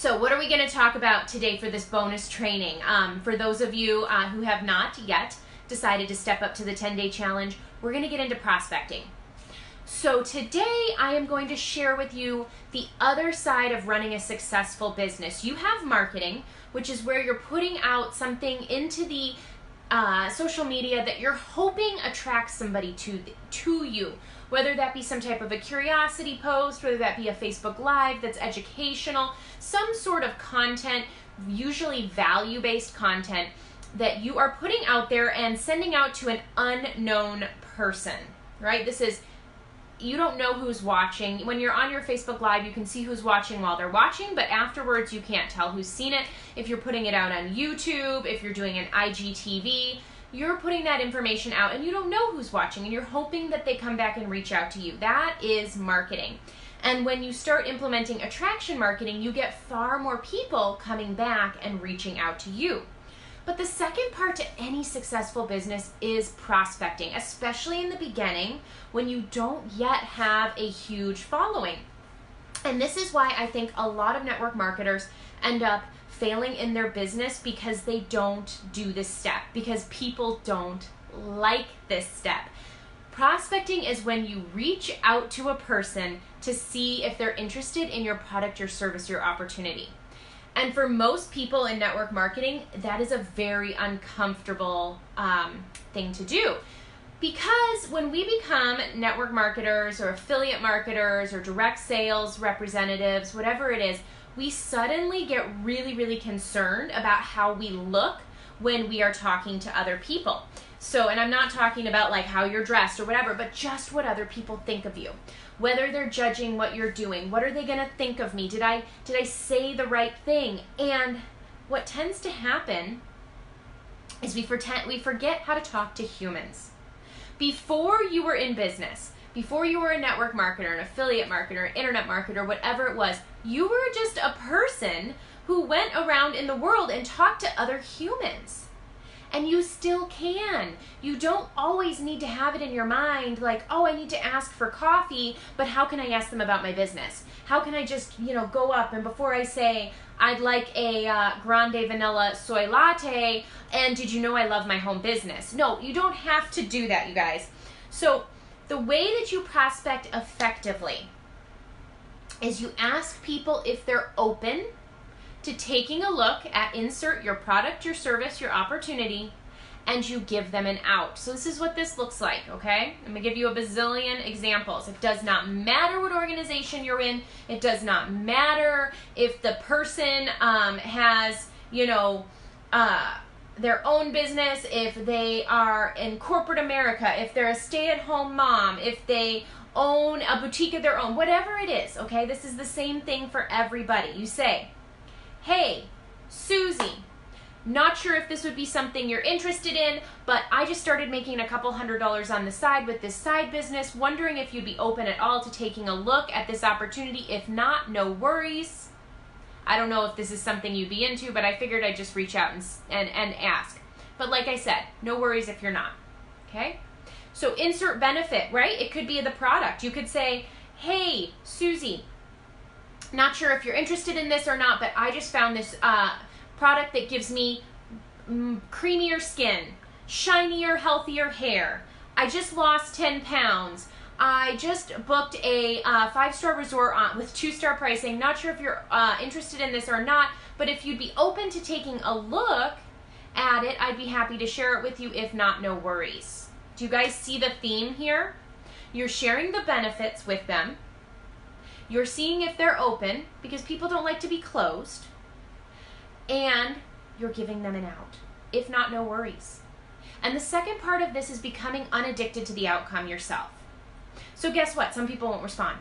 So what are we going to talk about today for this bonus training? For those of you who have not yet decided to step up to the 10-day challenge, we're going to get into prospecting. So today I am going to share with you the other side of running a successful business. You have marketing, which is where you're putting out something into the social media that you're hoping attracts somebody to you, whether that be some type of a curiosity post, whether that be a Facebook Live that's educational, some sort of content, usually value-based content that you are putting out there and sending out to an unknown person, right? You don't know who's watching. When you're on your Facebook Live, you can see who's watching while they're watching, but afterwards you can't tell who's seen it. If you're putting it out on YouTube, if you're doing an IGTV, you're putting that information out and you don't know who's watching and you're hoping that they come back and reach out to you. That is marketing. And when you start implementing attraction marketing, you get far more people coming back and reaching out to you. But the second part to any successful business is prospecting, especially in the beginning when you don't yet have a huge following. And this is why I think a lot of network marketers end up failing in their business, because they don't do this step, because people don't like this step. Prospecting is when you reach out to a person to see if they're interested in your product, your service, your opportunity. And for most people in network marketing, that is a very uncomfortable thing to do. Because when we become network marketers or affiliate marketers or direct sales representatives, whatever it is, we suddenly get really, really concerned about how we look when we are talking to other people. So, and I'm not talking about like how you're dressed or whatever, but just what other people think of you. Whether they're judging what you're doing, what are they going to think of me? Did I say the right thing? And what tends to happen is we forget how to talk to humans. Before you were in business, before you were a network marketer, an affiliate marketer, an internet marketer, whatever it was, you were just a person who went around in the world and talked to other humans. And you still can. You don't always need to have it in your mind like, oh, I need to ask for coffee, but how can I ask them about my business? How can I just, go up and before I say, I'd like a grande vanilla soy latte, and did you know I love my home business? No, you don't have to do that, you guys. So the way that you prospect effectively is you ask people if they're open to taking a look at insert your product, your service, your opportunity, and you give them an out. So this is what this looks like, okay? I'm gonna give you a bazillion examples. It does not matter what organization you're in. It does not matter if the person has, their own business, if they are in corporate America, if they're a stay-at-home mom, if they own a boutique of their own, whatever it is, okay? This is the same thing for everybody. You say, hey, Susie, not sure if this would be something you're interested in, but I just started making a couple $100s on the side with this side business, wondering if you'd be open at all to taking a look at this opportunity. If not, no worries. I don't know if this is something you'd be into, but I figured I'd just reach out and ask. But like I said, no worries if you're not, okay? So insert benefit, right? It could be the product. You could say, hey, Susie, not sure if you're interested in this or not, but I just found this product that gives me creamier skin, shinier, healthier hair. I just lost 10 pounds. I just booked a 5-star resort with 2-star pricing. Not sure if you're interested in this or not, but if you'd be open to taking a look at it, I'd be happy to share it with you. If not, no worries. Do you guys see the theme here? You're sharing the benefits with them. You're seeing if they're open, because people don't like to be closed, and you're giving them an out. If not, no worries. And the second part of this is becoming unaddicted to the outcome yourself. So guess what? Some people won't respond.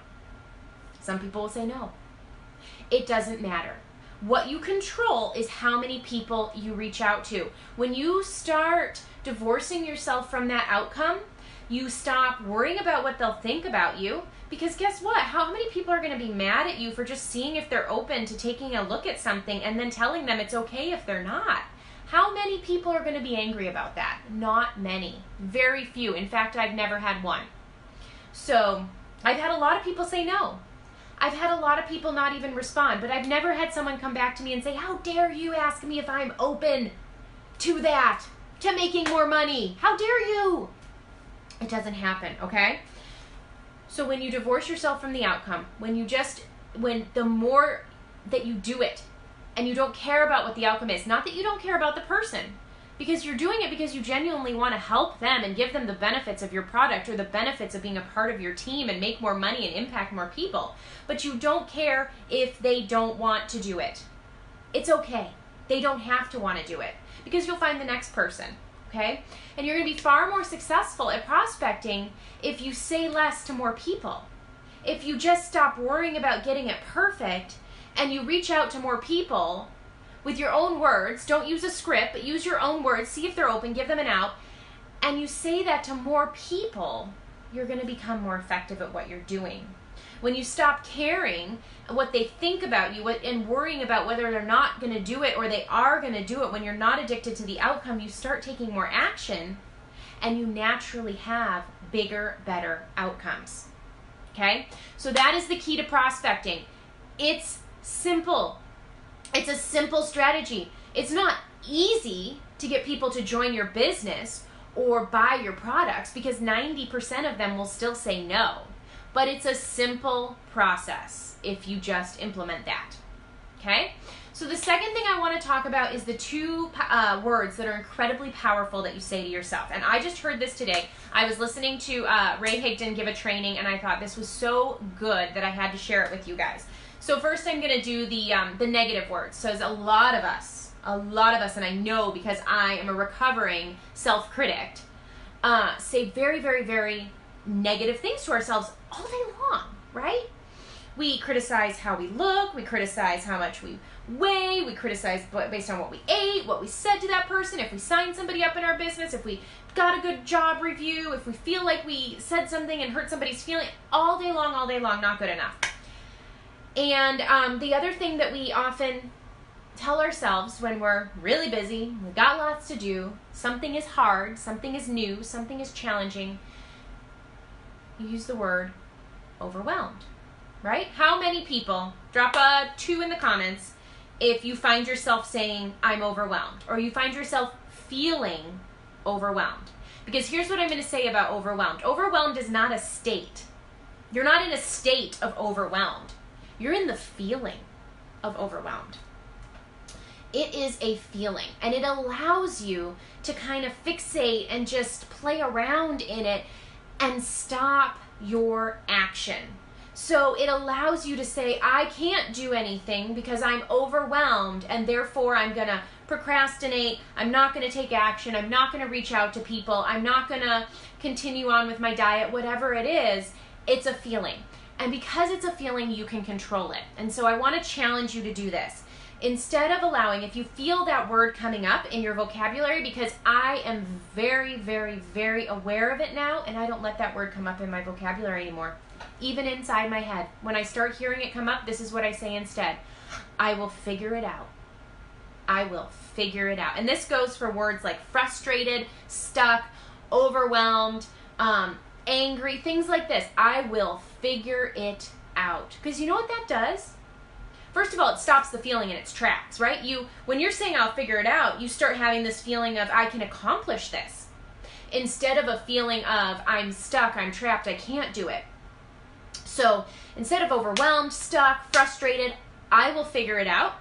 Some people will say no. It doesn't matter. What you control is how many people you reach out to. When you start divorcing yourself from that outcome, you stop worrying about what they'll think about you, because guess what? How many people are going to be mad at you for just seeing if they're open to taking a look at something and then telling them it's okay if they're not? How many people are going to be angry about that? Not many. Very few. In fact, I've never had one. So I've had a lot of people say no. I've had a lot of people not even respond, but I've never had someone come back to me and say, how dare you ask me if I'm open to that, to making more money? How dare you? It doesn't happen, okay? So when you divorce yourself from the outcome, when the more that you do it and you don't care about what the outcome is, not that you don't care about the person, because you're doing it because you genuinely want to help them and give them the benefits of your product or the benefits of being a part of your team and make more money and impact more people. But you don't care if they don't want to do it. It's okay. They don't have to want to do it because you'll find the next person, okay? And you're going to be far more successful at prospecting if you say less to more people. If you just stop worrying about getting it perfect and you reach out to more people with your own words, don't use a script, but use your own words, see if they're open, give them an out, and you say that to more people, you're going to become more effective at what you're doing. When you stop caring what they think about you and worrying about whether they're not going to do it or they are going to do it, when you're not addicted to the outcome, you start taking more action and you naturally have bigger, better outcomes. Okay? So that is the key to prospecting. It's simple. It's a simple strategy. It's not easy to get people to join your business or buy your products because 90% of them will still say no. But it's a simple process if you just implement that. Okay? So the second thing I want to talk about is the two words that are incredibly powerful that you say to yourself. And I just heard this today. I was listening to Ray Higdon give a training, and I thought this was so good that I had to share it with you guys. So first I'm going to do the negative words. So a lot of us, and I know because I am a recovering self-critic, say very, very, very negative things to ourselves all day long, right? We criticize how we look, we criticize how much we weigh, we criticize based on what we ate, what we said to that person, if we signed somebody up in our business, if we got a good job review, if we feel like we said something and hurt somebody's feeling, all day long, not good enough. And the other thing that we often tell ourselves when we're really busy, we've got lots to do, something is hard, something is new, something is challenging, you use the word overwhelmed, right? How many people, drop a 2 in the comments if you find yourself saying, I'm overwhelmed, or you find yourself feeling overwhelmed. Because here's what I'm going to say about overwhelmed. Overwhelmed is not a state. You're not in a state of overwhelmed. You're in the feeling of overwhelmed. It is a feeling, and it allows you to kind of fixate and just play around in it and stop your action. So it allows you to say, I can't do anything because I'm overwhelmed, and therefore I'm going to procrastinate, I'm not going to take action, I'm not going to reach out to people, I'm not going to continue on with my diet, whatever it is. It's a feeling. And because it's a feeling, you can control it. And so I want to challenge you to do this. Instead of allowing, if you feel that word coming up in your vocabulary, because I am very, very, very aware of it now, and I don't let that word come up in my vocabulary anymore. Even inside my head. When I start hearing it come up, this is what I say instead. I will figure it out. I will figure it out. And this goes for words like frustrated, stuck, overwhelmed, angry, things like this. I will figure it out. Because you know what that does? First of all, it stops the feeling in its tracks, right? When you're saying I'll figure it out, you start having this feeling of I can accomplish this. Instead of a feeling of I'm stuck, I'm trapped, I can't do it. So instead of overwhelmed, stuck, frustrated, I will figure it out,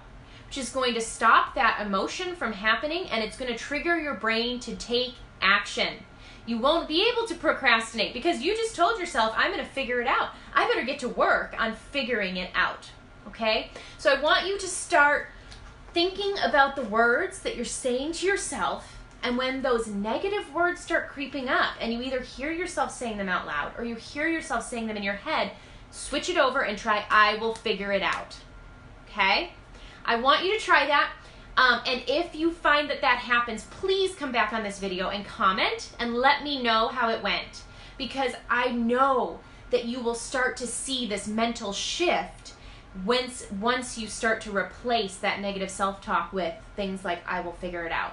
which is going to stop that emotion from happening, and it's going to trigger your brain to take action. You won't be able to procrastinate because you just told yourself, I'm going to figure it out. I better get to work on figuring it out. Okay? So I want you to start thinking about the words that you're saying to yourself, and when those negative words start creeping up and you either hear yourself saying them out loud or you hear yourself saying them in your head, switch it over and try I will figure it out. Okay? I want you to try that. And if you find that happens, please come back on this video and comment and let me know how it went. Because I know that you will start to see this mental shift once you start to replace that negative self-talk with things like I will figure it out.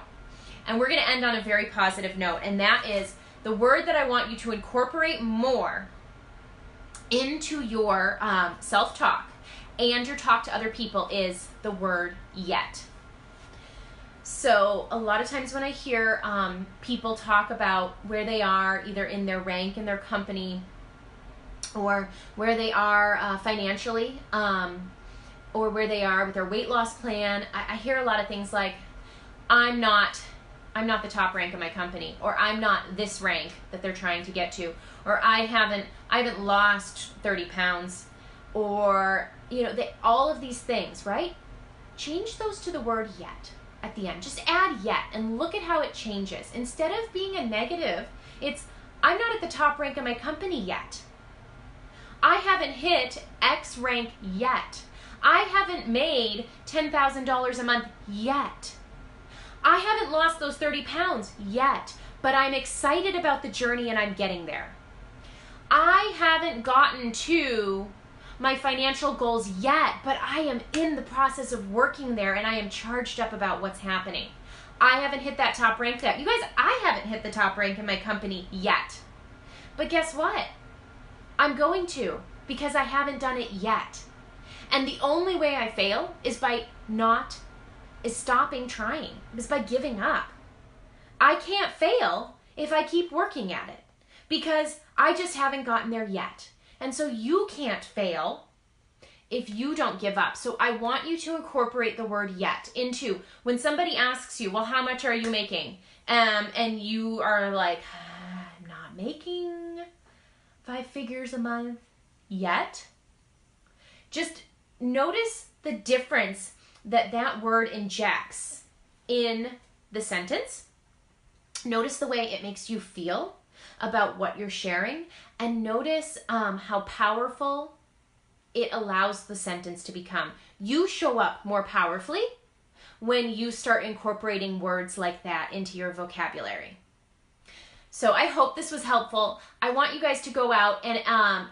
And we're going to end on a very positive note, and that is the word that I want you to incorporate more into your self-talk and your talk to other people is the word yet. So a lot of times when I hear people talk about where they are, either in their rank in their company or where they are financially, or where they are with their weight loss plan, I hear a lot of things like, I'm not the top rank in my company, or I'm not this rank that they're trying to get to, or I haven't lost 30 pounds, or all of these things, right? Change those to the word yet at the end. Just add yet and look at how it changes. Instead of being a negative, it's, I'm not at the top rank in my company yet. I haven't hit X rank yet. I haven't made $10,000 a month yet. I haven't lost those 30 pounds yet, but I'm excited about the journey and I'm getting there. I haven't gotten to my financial goals yet, but I am in the process of working there and I am charged up about what's happening. I haven't hit that top rank yet. You guys, I haven't hit the top rank in my company yet. But guess what? I'm going to, because I haven't done it yet. And the only way I fail is stopping trying, is by giving up. I can't fail if I keep working at it, because I just haven't gotten there yet. And so you can't fail if you don't give up. So I want you to incorporate the word yet into when somebody asks you, well, how much are you making? And you are like, I'm not making 5 figures a month yet. Just notice the difference that word injects in the sentence. Notice the way it makes you feel about what you're sharing, and notice how powerful it allows the sentence to become. You show up more powerfully when you start incorporating words like that into your vocabulary. So I hope this was helpful. I want you guys to go out and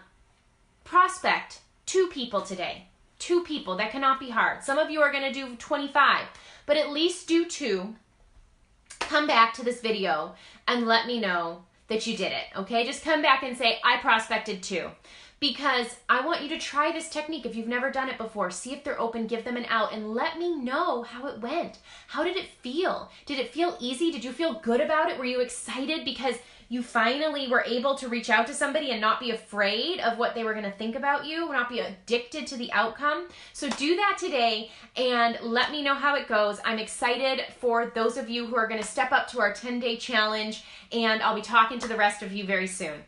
prospect 2 people today. 2 people. That cannot be hard. Some of you are going to do 25, but at least do 2. Come back to this video and let me know that you did it, okay? Just come back and say, I prospected 2. Because I want you to try this technique if you've never done it before. See if they're open, give them an out, and let me know how it went. How did it feel? Did it feel easy? Did you feel good about it? Were you excited because you finally were able to reach out to somebody and not be afraid of what they were going to think about you, not be addicted to the outcome? So do that today and let me know how it goes. I'm excited for those of you who are going to step up to our 10-day challenge, and I'll be talking to the rest of you very soon.